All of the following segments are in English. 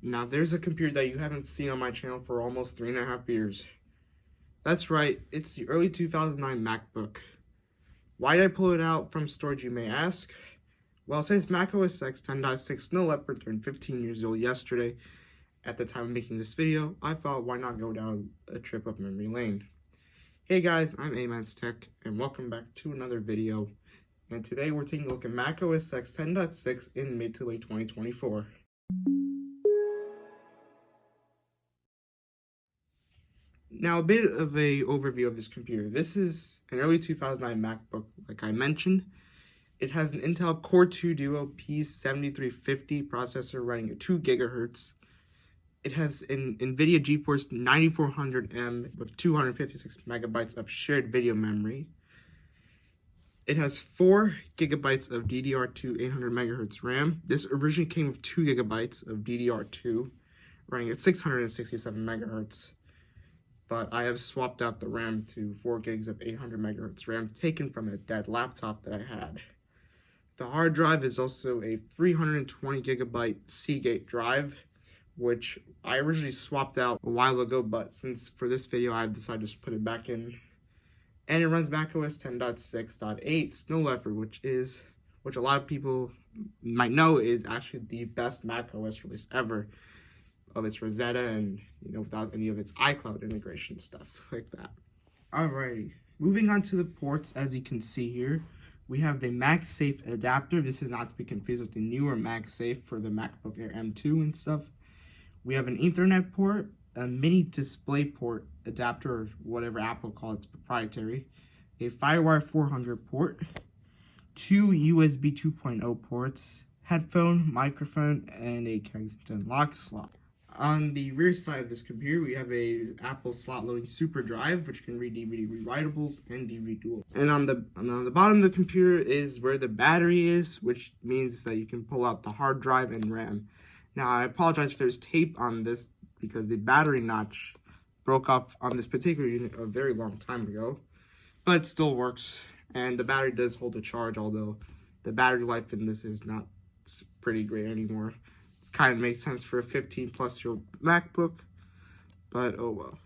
Now there's a computer that you haven't seen on my channel for almost 3.5 years. That's right, it's the early 2009 MacBook. Why did I pull it out from storage, you may ask? Well, since Mac OS X 10.6 Snow Leopard turned 15 years old yesterday, at the time of making this video, I thought why not go down a trip up memory lane. Hey guys, I'm AMD Tech, and welcome back to another video. And today we're taking a look at Mac OS X 10.6 in mid to late 2024. Now, a bit of a overview of this computer. This is an early 2009 MacBook, like I mentioned. It has an Intel Core 2 Duo P7350 processor running at 2 GHz. It has an NVIDIA GeForce 9400M with 256 megabytes of shared video memory. It has 4 gigabytes of DDR2 800 megahertz RAM. This originally came with 2 gigabytes of DDR2 running at 667 megahertz. But I have swapped out the RAM to 4 gigs of 800 megahertz RAM taken from a dead laptop that I had. The hard drive is also a 320 gigabyte Seagate drive, which I originally swapped out a while ago, but since for this video I've decided to just put it back in. And it runs macOS 10.6.8 Snow Leopard, which a lot of people might know is actually the best macOS release ever, of its Rosetta and, without any of its iCloud integration stuff like that. Alrighty, moving on to the ports. As you can see here, we have the MagSafe adapter. This is not to be confused with the newer MagSafe for the MacBook Air M2 and stuff. We have an Ethernet port, a mini display port adapter, or whatever Apple calls its proprietary, a FireWire 400 port, 2 USB 2.0 ports, headphone, microphone, and a Kensington lock slot. On the rear side of this computer, we have a Apple slot loading super drive, which can read DVD rewritables and DVD dual. And on the bottom of the computer is where the battery is, which means that you can pull out the hard drive and RAM. Now, I apologize if there's tape on this because the battery notch broke off on this particular unit a very long time ago, but it still works. And the battery does hold a charge, although the battery life in this is not pretty great anymore. Kind of makes sense for a 15-plus-year-old MacBook, but oh well.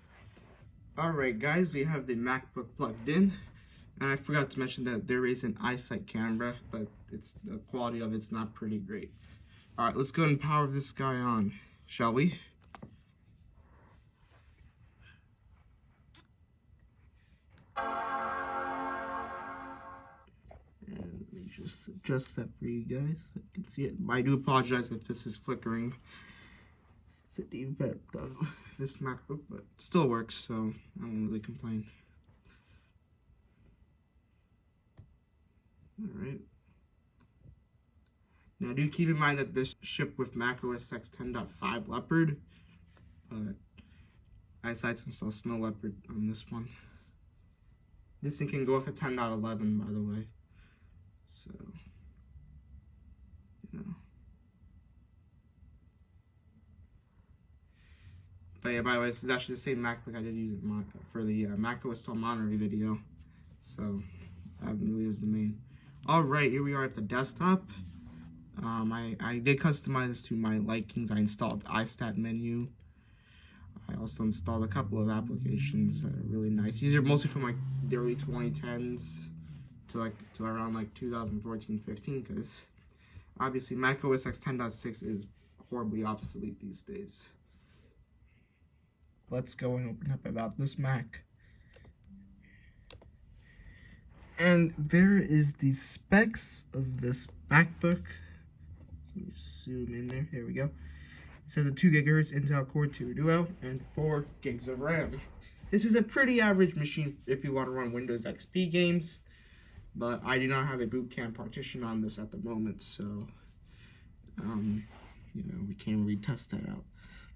Alright guys, we have the MacBook plugged in, and I forgot to mention that there is an iSight camera, but the quality of it's not pretty great. Alright, let's go and power this guy on, shall we? Just adjust that for you guys so you can see it. I do apologize if this is flickering. It's a defect of this MacBook, but it still works, so I won't really complain. Alright. Now do keep in mind that this shipped with macOS X 10.5 Leopard, but I decided to install Snow Leopard on this one. This thing can go up to 10.11, by the way. So, But yeah, by the way, this is actually the same MacBook I did use for the macOS 12 monitor video. So, that really is the main. Alright, here we are at the desktop. I did customize this to my likings. I installed the iStat menu. I also installed a couple of applications that are really nice. These are mostly from like the early 2010s. To around like 2014-15, because obviously macOS X 10.6 is horribly obsolete these days. Let's go and open up about this Mac. And there is the specs of this MacBook. Let me zoom in there. Here we go. It says a 2 gigahertz Intel Core 2 Duo and 4 gigs of RAM. This is a pretty average machine if you want to run Windows XP games. But I do not have a boot camp partition on this at the moment, so, we can't really test that out.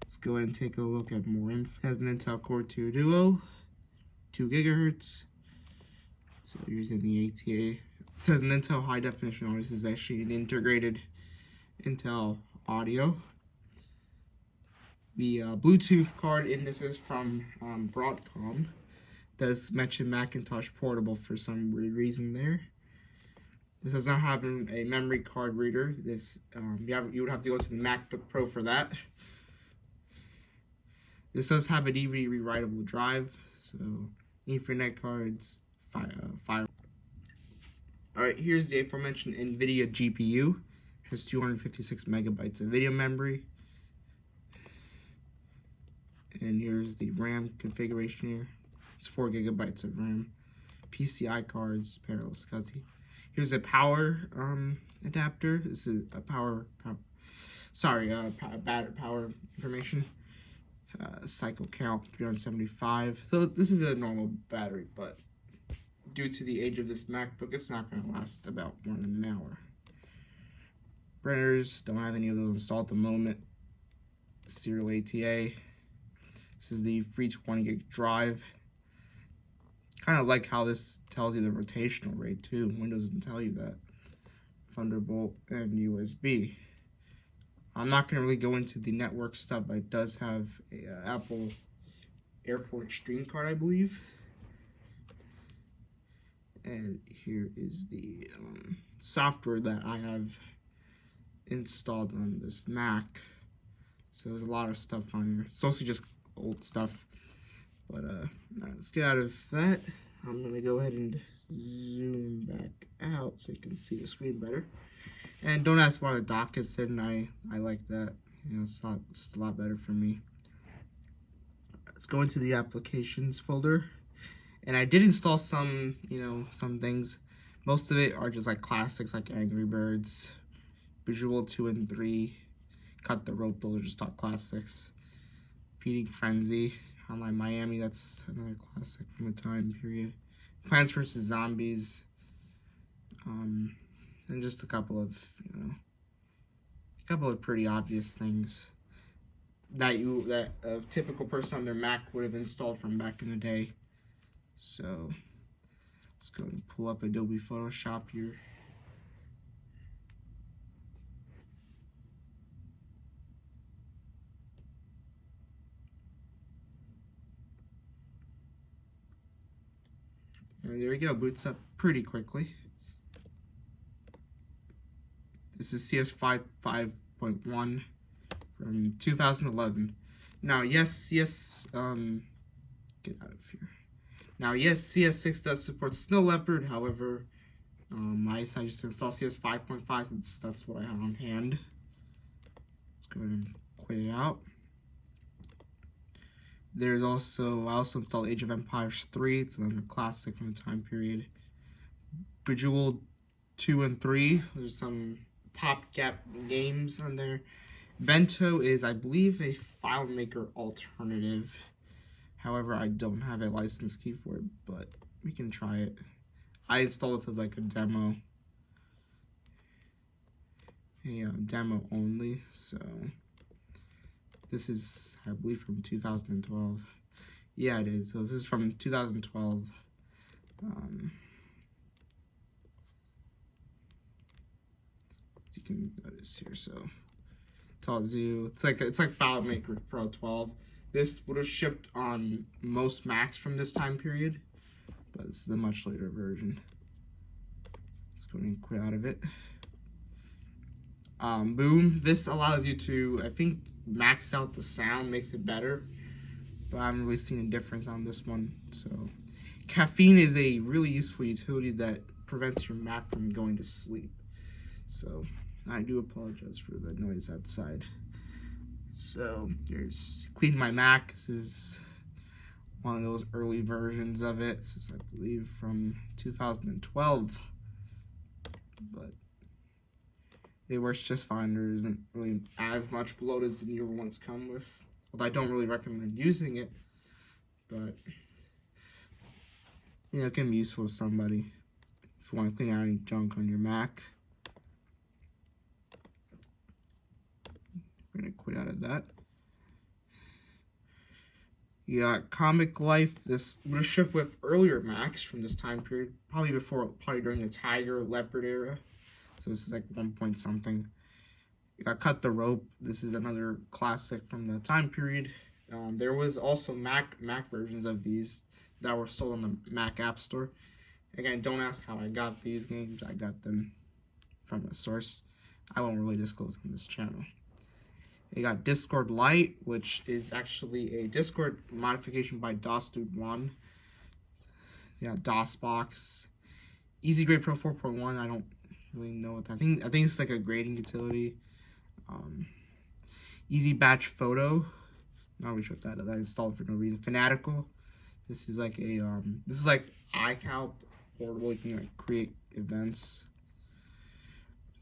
Let's go ahead and take a look at more info. It has an Intel Core 2 Duo, 2 gigahertz. So using the ATA. It says an Intel high definition audio. This is actually an integrated Intel audio. The Bluetooth card in this is from Broadcom. Does mention Macintosh Portable for some weird reason there. This does not have a memory card reader. This you would have to go to the MacBook Pro for that. This does have a DVD rewritable drive, so Ethernet cards, fire. Alright, here's the aforementioned NVIDIA GPU. It has 256 megabytes of video memory. And here's the RAM configuration here. It's 4 gigabytes of RAM. PCI cards, parallel SCSI. Here's a power adapter. This is a power information. Cycle count 375. So this is a normal battery, but due to the age of this MacBook, it's not going to last about more than an hour. Printers, don't have any of those installed at the moment. Serial ATA. This is the free 20 gig drive. Kind of like how this tells you the rotational rate too. Windows doesn't tell you that. Thunderbolt and USB. I'm not going to really go into the network stuff, but it does have a Apple Airport Extreme card, I believe. And here is the software that I have installed on this Mac. So there's a lot of stuff on here. It's mostly just old stuff. But let's get out of that. I'm going to go ahead and zoom back out so you can see the screen better. And don't ask why the dock is hidden. I like that. You know, it's just a lot better for me. Let's go into the applications folder. And I did install some, some things. Most of it are just like classics like Angry Birds, Visual 2 and 3, Cut the Rope, those are just top classics. Feeding Frenzy, Online Miami, that's another classic from the time period. Plants vs. Zombies, and just a couple of pretty obvious things that a typical person on their Mac would have installed from back in the day. So let's go and pull up Adobe Photoshop here. And there we go, boots up pretty quickly. This is CS 5.1 from 2011. Now, yes, get out of here. Now, yes, CS6 does support Snow Leopard. However, I decided just to install CS 5.5 since that's what I have on hand. Let's go ahead and quit it out. There's also, I also installed Age of Empires 3. It's another classic from the time period. Bejeweled 2 and 3. There's some PopGap games on there. Vento is, I believe, a FileMaker alternative. However, I don't have a license key for it, but we can try it. I installed it as like a demo. Demo only, so this is, I believe, from 2012. Yeah, it is. So this is from 2012. You can notice here. So tells you it's like FileMaker Pro 12. This would have shipped on most Macs from this time period, but this is a much later version. Let's go and quit out of it. Boom. This allows you to, I think, max out the sound, makes it better, but I haven't really seen a difference on this one. So, caffeine is a really useful utility that prevents your Mac from going to sleep. So, I do apologize for the noise outside. So, there's Clean My Mac. This is one of those early versions of it. This is, I believe, from 2012. But it works just fine. There isn't really as much bloat as the newer ones come with. Although I don't really recommend using it. But, it can be useful to somebody if you want to clean out any junk on your Mac. We're going to quit out of that. You got Comic Life. This would have shipped with earlier Macs from this time period. Probably during the Tiger Leopard era. So this is like 1 point something. You got Cut the Rope. This is another classic from the time period. There was also Mac versions of these that were sold on the Mac App Store. Again, don't ask how I got these games. I got them from a source I won't really disclose on this channel. You got Discord Lite, which is actually a Discord modification by DOS1. You got DOSBox. Easy Grade Pro 4.1. I don't really know what that. I think it's like a grading utility. Easy Batch Photo. Not really sure what that is. I installed for no reason. Fanatical. This is like a this is like iCal portable. You can like create events.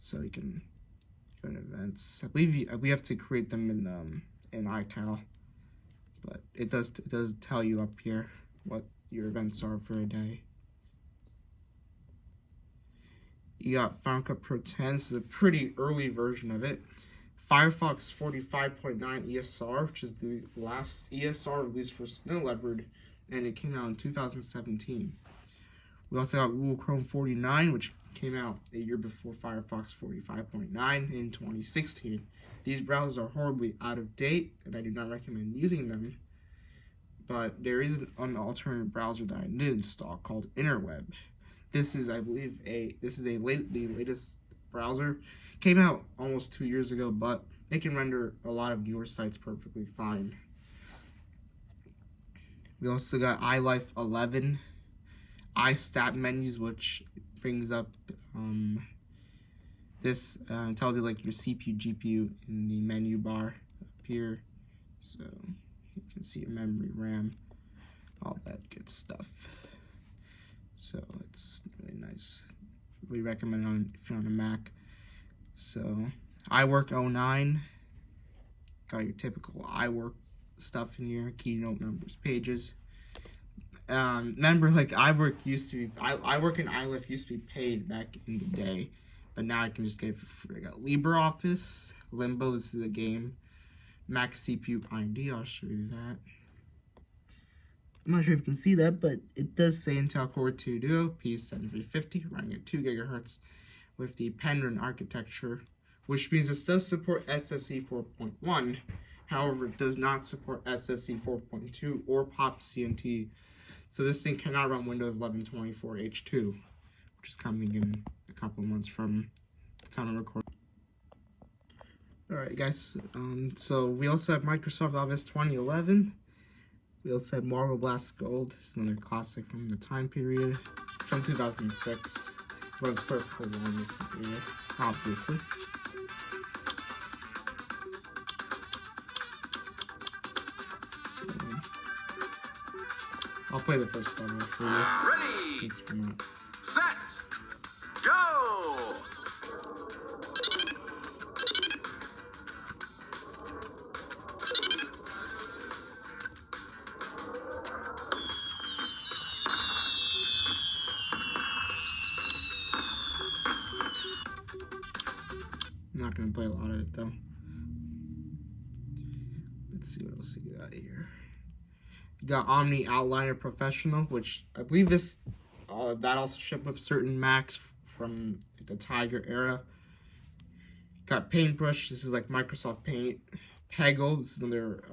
So you can go to events. I believe we have to create them in iCal, but it does tell you up here what your events are for a day. You got Final Cut Pro 10. This is a pretty early version of it. Firefox 45.9 ESR, which is the last ESR released for Snow Leopard, and it came out in 2017. We also got Google Chrome 49, which came out a year before Firefox 45.9 in 2016. These browsers are horribly out of date, and I do not recommend using them. But there is an alternative browser that I did install called Interweb. This is, I believe, the latest browser. Came out almost 2 years ago, but it can render a lot of newer sites perfectly fine. We also got iLife 11, iStat menus, which brings up this tells you like your CPU, GPU in the menu bar up here, so you can see your memory, RAM, all that good stuff. So it's really nice. We recommend it if you're on a Mac. So iWork 09, got your typical iWork stuff in here, keynote numbers, pages. Remember, like iWork and iLife used to be paid back in the day, but now I can just get it for free. I got LibreOffice, Limbo, this is a game, Mac CPU ID, I'll show you that. I'm not sure if you can see that, but it does say Intel Core 2 Duo P7350 running at 2 GHz with the Penguin architecture, which means this does support SSE 4.1. However, it does not support SSE 4.2 or POP CNT. So this thing cannot run Windows 11 24H2, which is coming in a couple of months from the time of recording. Alright guys, so we also have Microsoft Office 2011. We also have Marvel Blast Gold. It's another classic from the time period, from 2006. Runs perfectly on this computer, obviously. I'll play the first level for you. Ready, set, go! I'm not going to play a lot of it though. Let's see what else we got here. You got Omni Outliner Professional, which I believe that also shipped with certain Macs from the Tiger era. Got Paintbrush, this is like Microsoft Paint. Peggle, this is another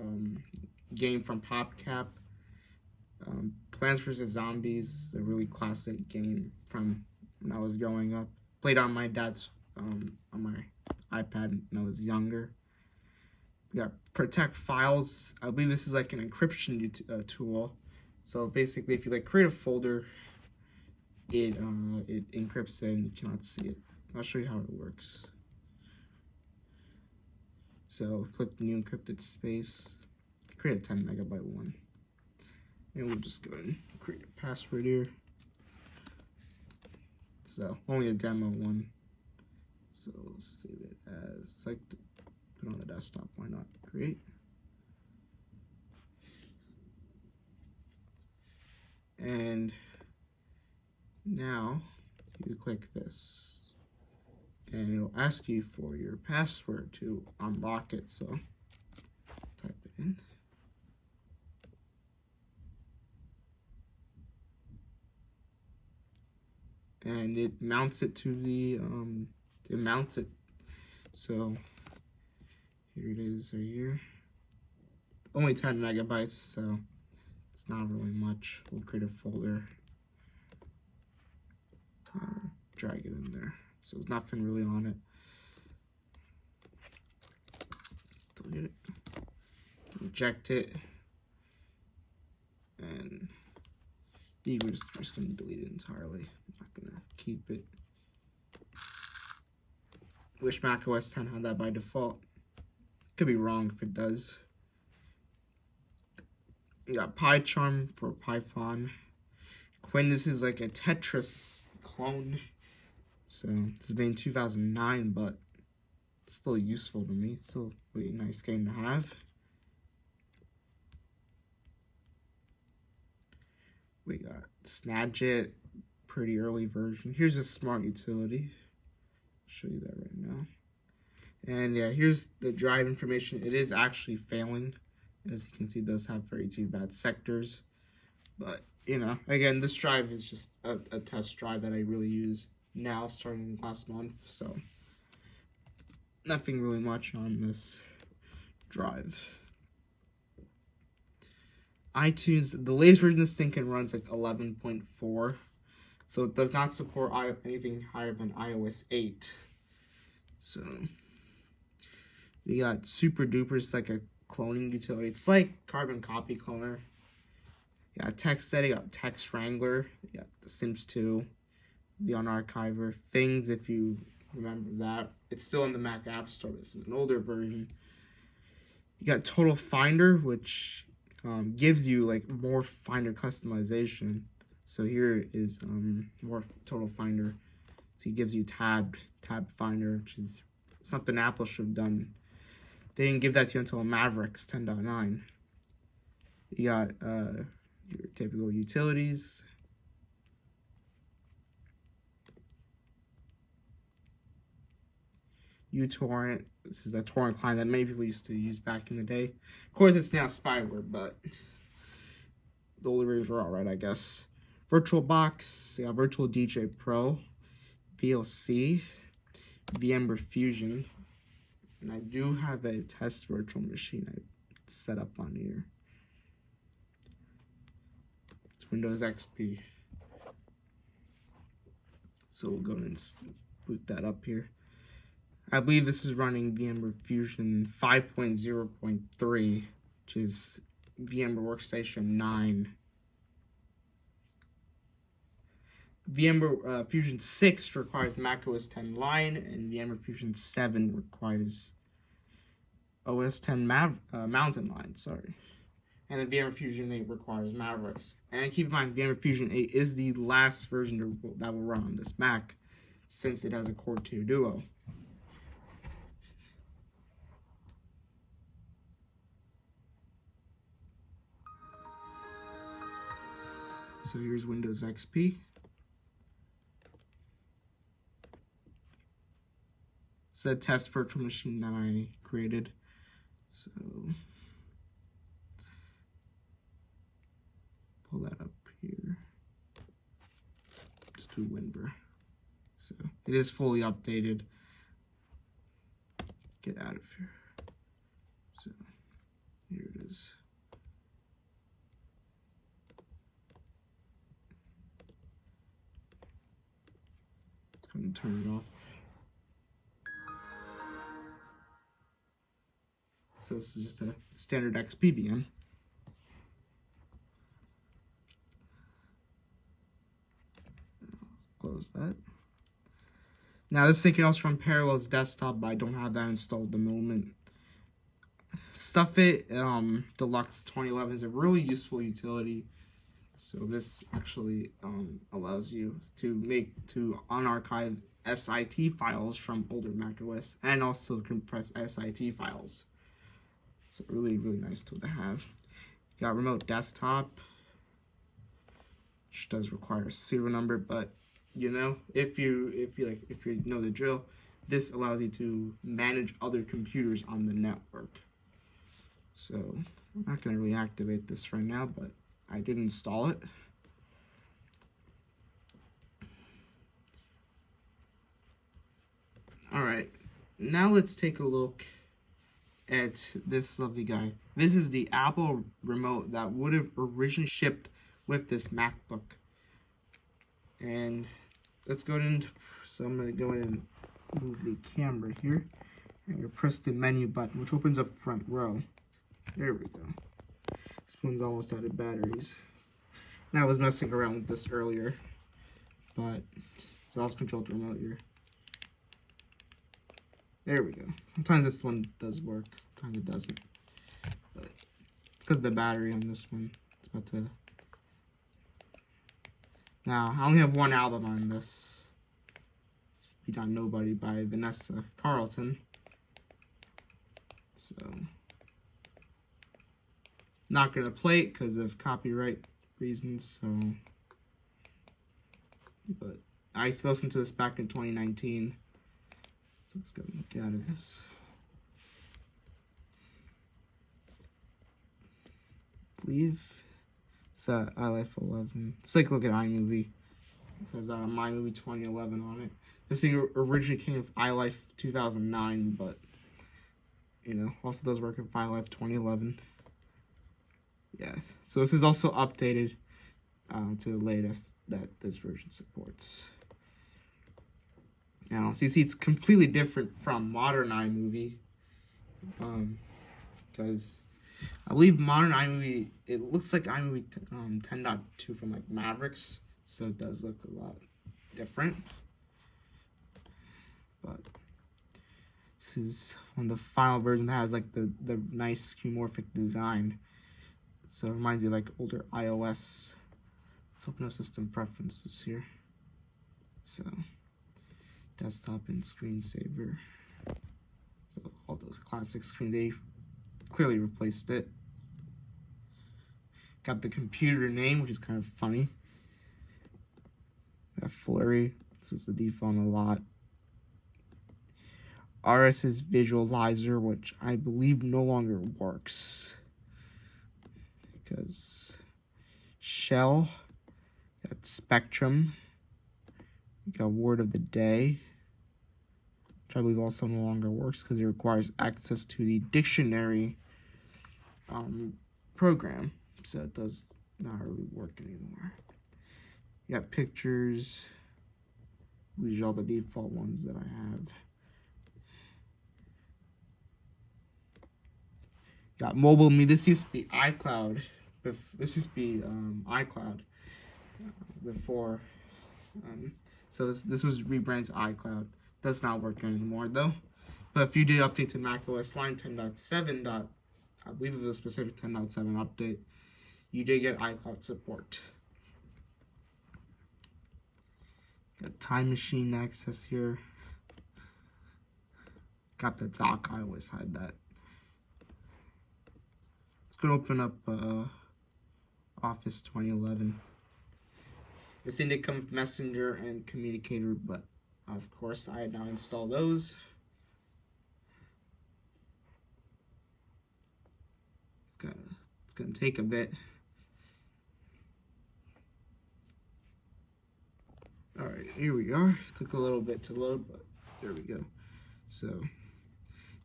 game from PopCap. Plants vs. Zombies, this is a really classic game from when I was growing up. Played on my dad's, on my iPad when I was younger. We got Protect Files. I believe this is like an encryption tool. So basically, if you like create a folder, it encrypts it and you cannot see it. I'll show you how it works. So click the new encrypted space, create a 10 megabyte one, and we'll just go ahead and create a password here. So only a demo one. So let's save it as like put on the desktop. Why not? Create. And now you click this, and it'll ask you for your password to unlock it. So type it in. And it mounts it to the so here it is right here. Only 10 megabytes, so it's not really much. We'll create a folder, drag it in there. So there's nothing really on it. eject it, and we're just going to delete it entirely. I'm not going to keep it. Wish Mac OS 10 had that by default. Could be wrong if it does. You got PyCharm for Python. Quinn, this is like a Tetris clone. So this is made in 2009, but it's still useful to me. It's still a really nice game to have. We got Snagit, pretty early version. Here's a smart utility. I'll show you that right now. And yeah, here's the drive information. It is actually failing. As you can see, it does have 32 bad sectors. But, you know, again, this drive is just a test drive that I really use now, starting last month. So, nothing really much on this drive. iTunes, the latest version of this thing can run like 11.4. So it does not support anything higher than iOS 8. So we got Super Duper. It's like a cloning utility. It's like Carbon Copy Cloner. You got Text Edit, you got Text Wrangler, you got The Sims 2, Beyond Archiver, Things, if you remember that. It's still in the Mac App Store. This is an older version. You got Total Finder, which gives you like more Finder customization. So here is more Total Finder. So it gives you Tab Finder, which is something Apple should have done. They didn't give that to you until Mavericks 10.9. You got your typical utilities. uTorrent. This is a torrent client that many people used to use back in the day. Of course, it's now spyware, but the older versions were alright, I guess. VirtualBox, yeah, Virtual DJ Pro, VLC, VMware Fusion, and I do have a test virtual machine I set up on here. It's Windows XP. So we'll go and boot that up here. I believe this is running VMware Fusion 5.0.3, which is VMware Workstation 9. VMware Fusion 6 requires Mac OS 10 Lion, and VMware Fusion 7 requires OS 10 Mountain Lion, sorry. And then VMware Fusion 8 requires Mavericks. And keep in mind, VMware Fusion 8 is the last version that will run on this Mac, since it has a Core 2 Duo. So here's Windows XP. It's a test virtual machine that I created. So pull that up here. Just do WinVer. So it is fully updated. Get out of here. So here it is. Go ahead and turn it off. So this is just a standard XP VM. Close that. Now this thing can also run Parallels Desktop, but I don't have that installed at the moment. Stuffit Deluxe 2011 is a really useful utility. So this actually allows you to unarchive SIT files from older macOS and also compress SIT files. So really, really nice tool to have. You got Remote Desktop, which does require a serial number, but you know, if you know the drill, this allows you to manage other computers on the network. So I'm not going to really activate this right now, but I did install it. Alright, now let's take a look at this lovely guy. This is the Apple remote that would have originally shipped with this MacBook. And let's go into, so I'm going to go in and move the camera here. And you press the menu button, which opens up front row. There we go. This one's almost out of batteries. And I was messing around with this earlier, but it's also controlled remote here. There we go. Sometimes this one does work, sometimes it doesn't. But it's because of the battery on this one. It's about to. Now, I only have one album on this. It's Beat on Nobody by Vanessa Carlton. So, not gonna play it because of copyright reasons. So, but I used to listen to this back in 2019. So let's get out of this. I believe it's iLife 11. Let's take a look at iMovie. It says iMovie 2011 on it. This thing originally came with iLife 2009, but you know, also does work with iLife 2011. Yeah, so this is also updated to the latest that this version supports. Now, so you see it's completely different from modern iMovie, because I believe modern iMovie, it looks like iMovie 10.2 from like Mavericks, so it does look a lot different. But this is one of the final version that has like the nice skeuomorphic design. So it reminds you of like older iOS. Let's open up system preferences here. So desktop and screensaver. So all those classic screens, they clearly replaced it. Got the computer name, which is kind of funny. Got Flurry. This is the default a lot. RS's visualizer, which I believe no longer works. Because Shell, got Spectrum, you got Word of the Day, which I believe also no longer works because it requires access to the dictionary program, so it does not really work anymore. You got Pictures, these are all the default ones that I have. Got Mobile Me, this used to be iCloud. This used to be iCloud before. So this was rebranded to iCloud. Does not work anymore though. But if you did update to macOS line 10.7, I believe it was a specific 10.7 update, you did get iCloud support. Got Time Machine access here. Got the dock, I always had that. It's gonna open up Office 2011. This thing did come with Messenger and Communicator, but of course I had now installed those. It's gonna take a bit. Alright, here we are. Took a little bit to load, but there we go. So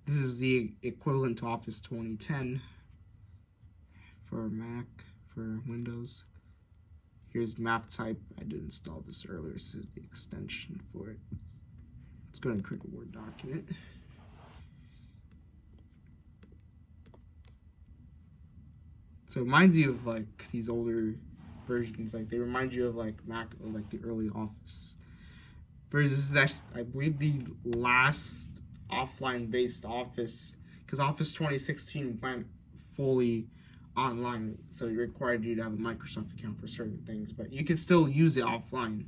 this is the equivalent to Office 2010 for Mac, for Windows. Here's math type. I did install this earlier. This is the extension for it. Let's go ahead and create a Word document. So it reminds you of like these older versions. Like they remind you of like Mac or like the early Office versions. This is actually, I believe, the last offline-based Office, because Office 2016 went fully online, so it required you to have a Microsoft account for certain things, but you can still use it offline,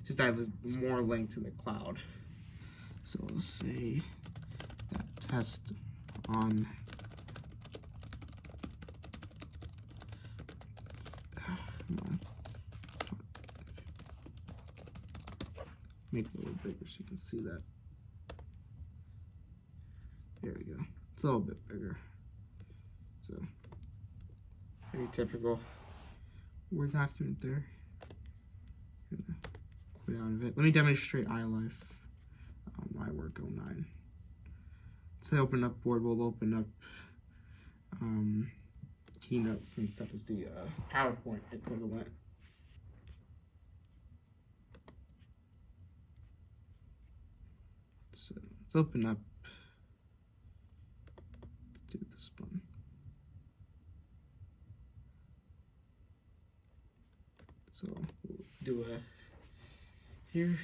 just have more linked to the cloud. So let's say that test on make it a little bigger so you can see that. There we go. It's a little bit bigger. So very typical Word document there. Quit out of it. Let me demonstrate iLife. My work 09. Say open up Word, we'll open up Keynote, since that is the PowerPoint equivalent. So let's open up. Let's do this one. So we'll do a here.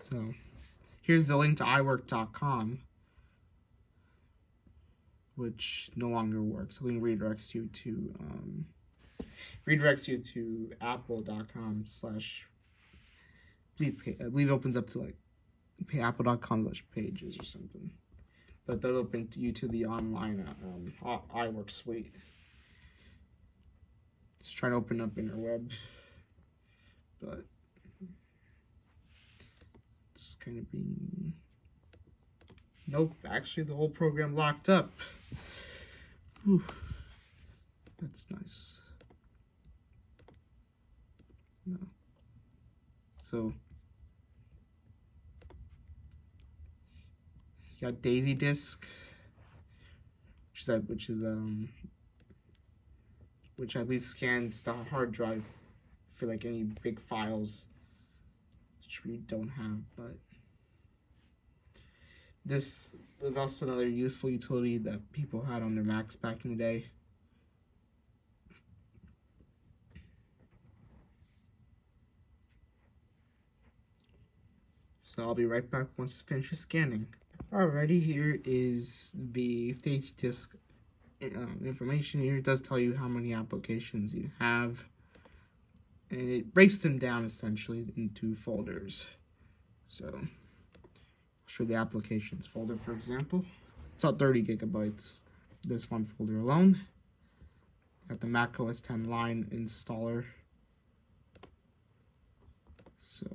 So here's the link to iWork.com, which no longer works. The link redirects you to apple.com slash, I believe it opens up to like apple.com/pages or something. But that'll open you to the online iWork suite. Just try to open up interweb, but it's kind of being, nope, actually the whole program locked up. Whew. That's nice. No. So you got Daisy Disk, which at least scans the hard drive for like any big files, which we don't have. But this was also another useful utility that people had on their Macs back in the day. So I'll be right back once it finishes scanning. Alrighty, here is the Daisy Disk information. Here it does tell you how many applications you have, and it breaks them down essentially into folders. So I'll show the applications folder, for example. It's about 30 gigabytes, this one folder alone. Got the Mac OS X line installer. So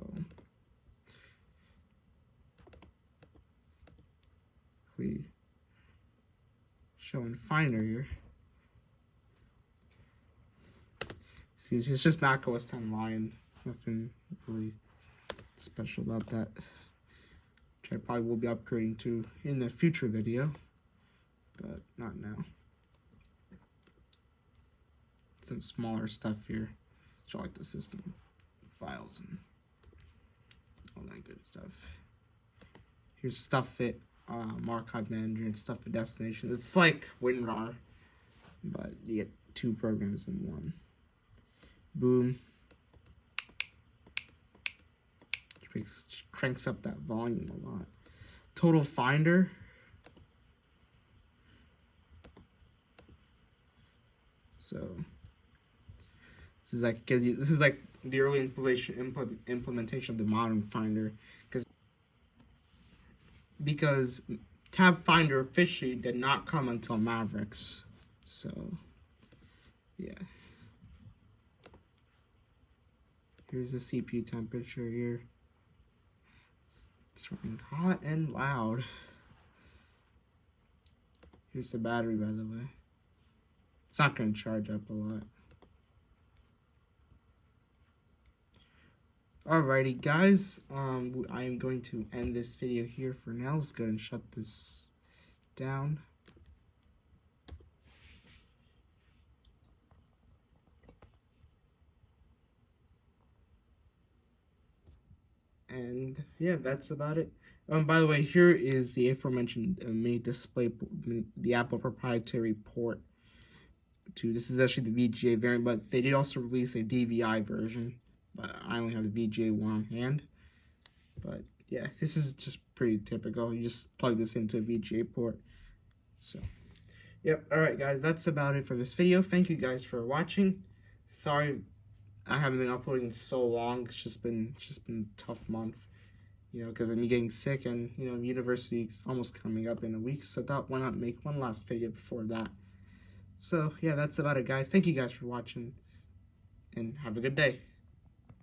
if we show in Finder here, see, it's just Mac OS X line. Nothing really special about that, which I probably will be upgrading to in the future video, but not now. Some smaller stuff here, show like the system files and all that good stuff. Here's StuffIt, Archive Manager, and StuffIt Destination. It's like WinRAR, but you get two programs in one. Boom. Which cranks up that volume a lot. Total Finder. So this is like the early implementation of the modern Finder, because Tab Finder officially did not come until Mavericks. So yeah. Here's the CPU temperature here. It's running hot and loud. Here's the battery, by the way. It's not going to charge up a lot. Alrighty, guys. I am going to end this video here for now. Let's go ahead and shut this down. And yeah, that's about it. By the way, here is the aforementioned mini display, the Apple proprietary port to, this is actually the VGA variant, but they did also release a DVI version, but I only have the VGA one on hand. But yeah, this is just pretty typical. You just plug this into a VGA port. So yep. Alright guys, that's about it for this video. Thank you guys for watching. Sorry I haven't been uploading in so long. It's just been a tough month, you know, because of me getting sick, and you know, university is almost coming up in a week, so I thought, why not make one last video before that. So yeah, that's about it guys. Thank you guys for watching, and have a good day.